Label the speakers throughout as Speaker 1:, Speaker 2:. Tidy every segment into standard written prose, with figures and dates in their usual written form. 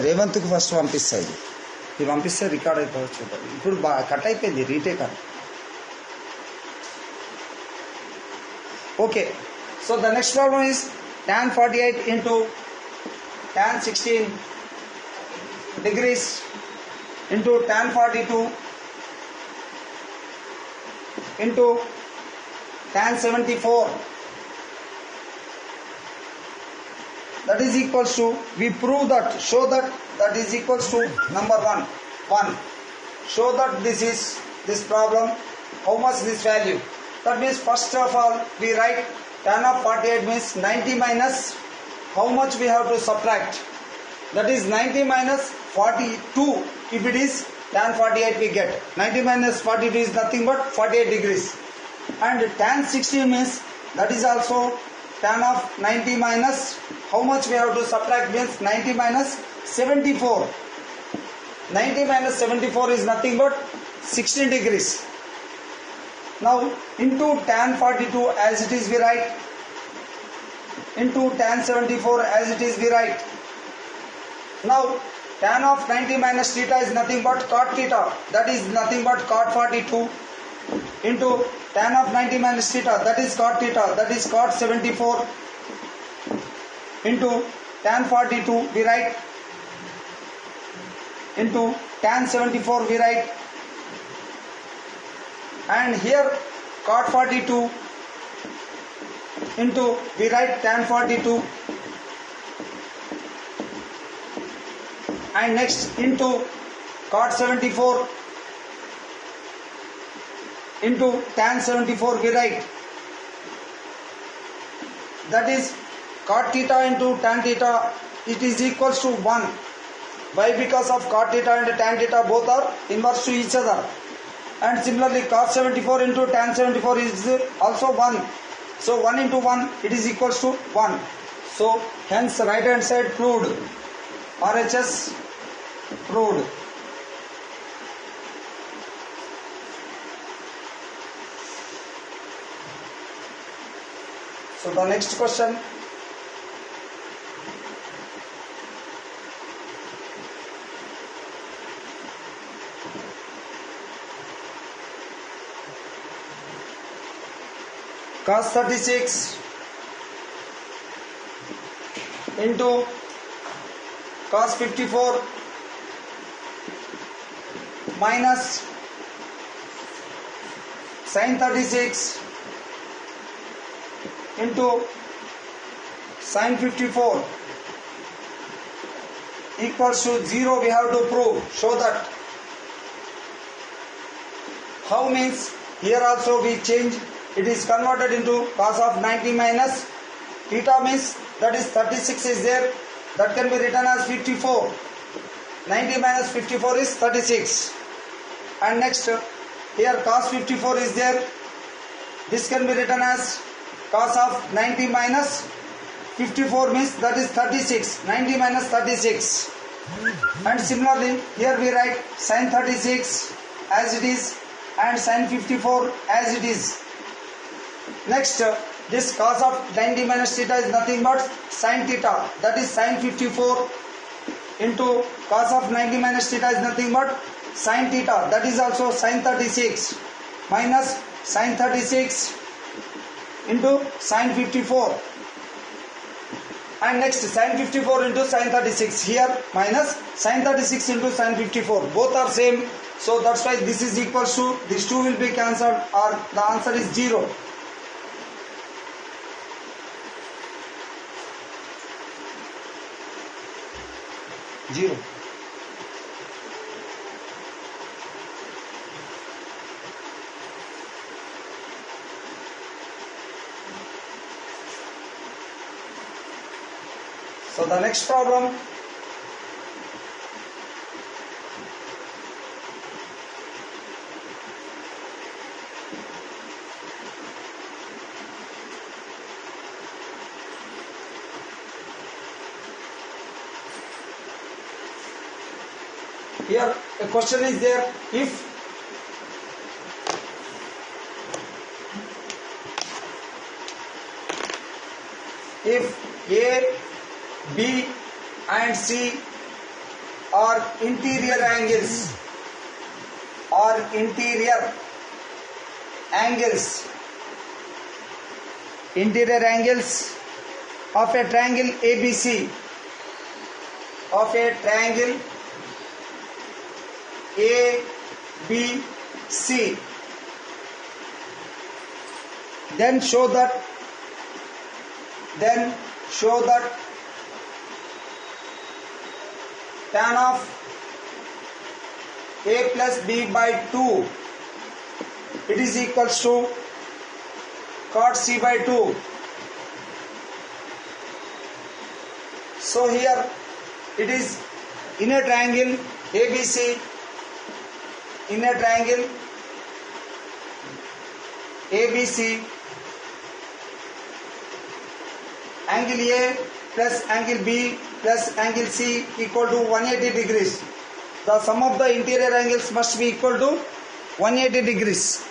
Speaker 1: రేవంత్కి first పంపిస్తా ఇది పంపిస్తే రికార్డ్ అయిపోవచ్చు. ఇప్పుడు కట్ అయిపోయింది, రీటేక్ అని. Okay, so the next problem is tan 48 into tan 16 degrees into tan 42 into tan 74, that is equals to, we prove that, show that that is equals to number 1. Show that this problem, how much this value. That means first of all we write tan of 48 means 90 minus how much we have to subtract, that is 90 minus 42. If it is tan 48 we get 90 minus 42 is nothing but 48 degrees, and tan 16 means that is also tan of 90 minus how much we have to subtract means 90 minus 74. 90 minus 74 is nothing but 16 degrees. Now into tan 42 as it is we write, into tan 74 as it is we write. Now tan of 90 minus theta is nothing but cot theta, that is nothing but cot 42, into tan of 90 minus theta, that is cot theta, that is cot 74, into tan 42 we write, into tan 74 we write, and here cot 42 into we write tan 42, and next into cot 74 into tan 74 we write, that is cot theta into tan theta, it is equals to 1. Why? Because of cot theta and tan theta both are inverse to each other, and similarly cos 74 into tan 74 is also 1. So 1 into 1 it is equals to 1. So hence right hand side proved, RHS proved. So the next question, cos 36 into cos 54 minus sin 36 into sin 54 equals to 0. We have to prove, show that. How means here also we change, it is converted into cos of 90 minus theta means that is 36 is there, that can be written as 54. 90 minus 54 is 36, and next here cos 54 is there, this can be written as cos of 90 minus 54 means that is 36. 90 minus 36, and similarly here we write sin 36 as it is and sin 54 as it is. Next this cos of 90 minus theta is nothing but sin theta, that is sin 54, into cos of 90 minus theta is nothing but sin theta, that is also sin 36, minus sin 36 into sin 54, and next sin 54 into sin 36, here minus sin 36 into sin 54, both are same, so that's why this is equals to, these two will be cancelled, or the answer is 0. So the next problem, here a question is there, if A, B and C or interior angles of a triangle ABC, then show that tan of A plus B by 2, it is equals to cot C by 2. So here it is in a triangle ABC, angle A plus angle B plus angle C equal to 180 degrees. The sum of the interior angles must be equal to 180 degrees.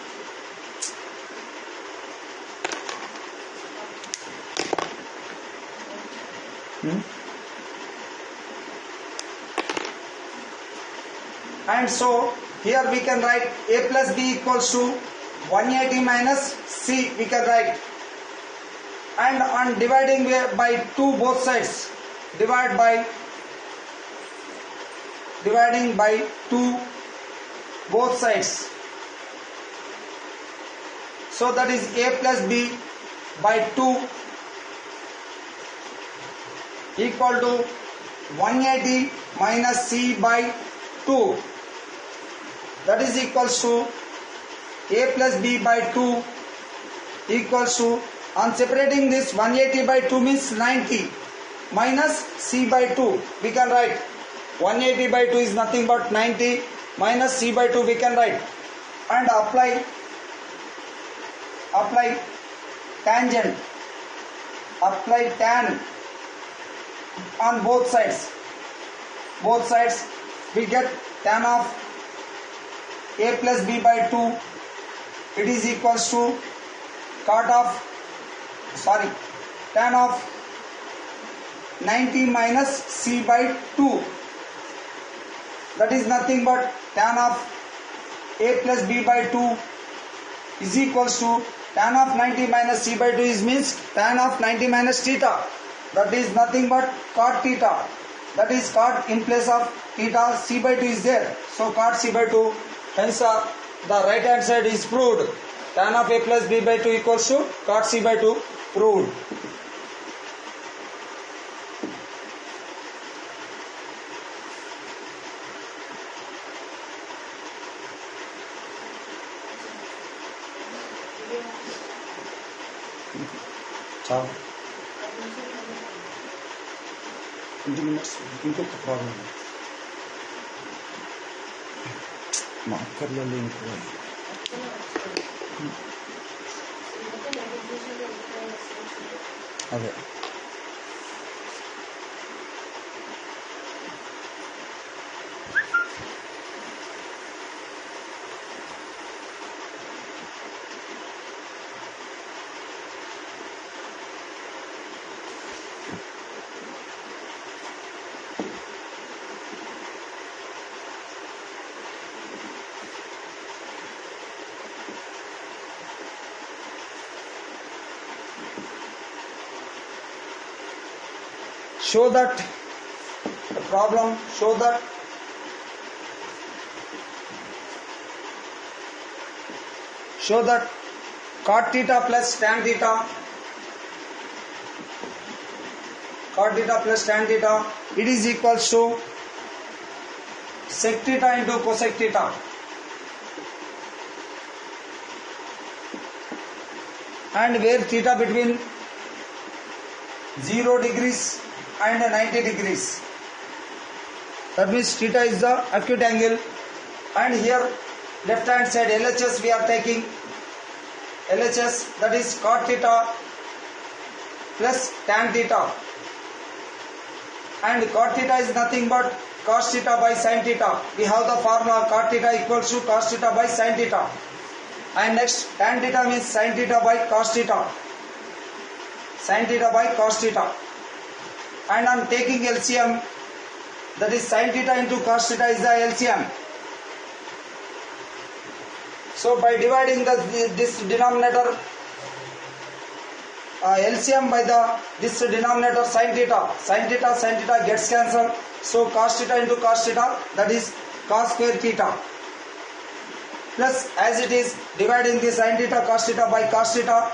Speaker 1: And so here we can write A plus B equals to 180 minus C we can write, and on dividing by 2 both sides, dividing by 2 both sides, so that is A plus B by 2 equal to 180 minus C by 2, that is equals to A plus B by 2 equals to, on separating this 180 by 2 means 90 minus C by 2 we can write 180 by 2 is nothing but 90 minus C by 2 we can write, and apply tan on both sides we get tan of A plus B by 2, it is equals to tan of 90 minus C by 2, that is nothing but tan of A plus B by 2 is equals to tan of 90 minus C by 2 is means tan of 90 minus theta, that is nothing but cot theta, that is cot in place of theta, C by 2 is there, so cot C by 2, hence the right hand side is proved. Tan of A plus B by 2 equals to cot C by 2, proved. Ciao. 20 minutes ఇంకొక problem మార్కర్లలో ఇంకో అదే show that cot theta plus tan theta it is equals to sec theta into cosec theta, and where theta between 0 degrees and 90 degrees, that means theta is the acute angle, and here left hand side LHS we are taking LHS, that is cot theta plus tan theta, and cot theta is nothing but cos theta by sin theta. We have the formula cot theta equals to cos theta by sin theta, and next tan theta means sin theta by cos theta, and on taking LCM that is sin theta into cos theta is the LCM. So by dividing this denominator LCM by this denominator sin theta gets cancelled. So cos theta into cos theta, that is cos square theta, plus as it is dividing the sin theta cos theta by cos theta,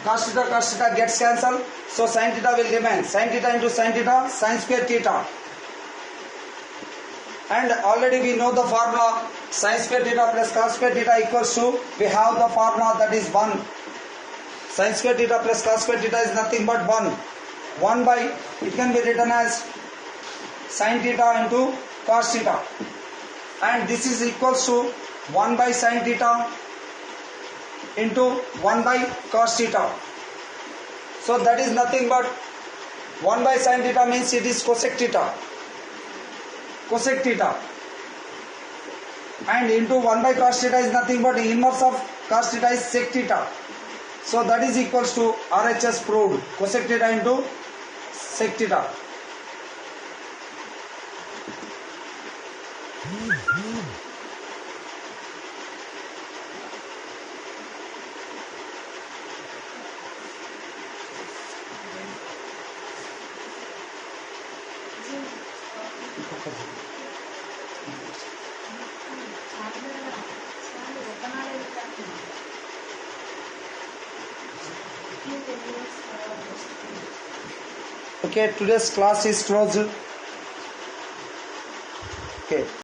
Speaker 1: cos theta gets cancelled. So sin theta will remain, sin theta into sin theta, sin square theta. And already we know the formula, sin square theta plus cos square theta equals to, we have the formula, that is 1. Sin square theta plus cos square theta is nothing but 1. 1 by, it can be written as sin theta into cos theta. And this is equals to 1 by sin theta into 1 by cos theta. So that is nothing but 1 by sin theta means it is cosec theta. And into 1 by cos theta is nothing but inverse of cos theta is sec theta. So that is equals to RHS proved, cosec theta into sec theta. Okay, today's class is closed. Okay.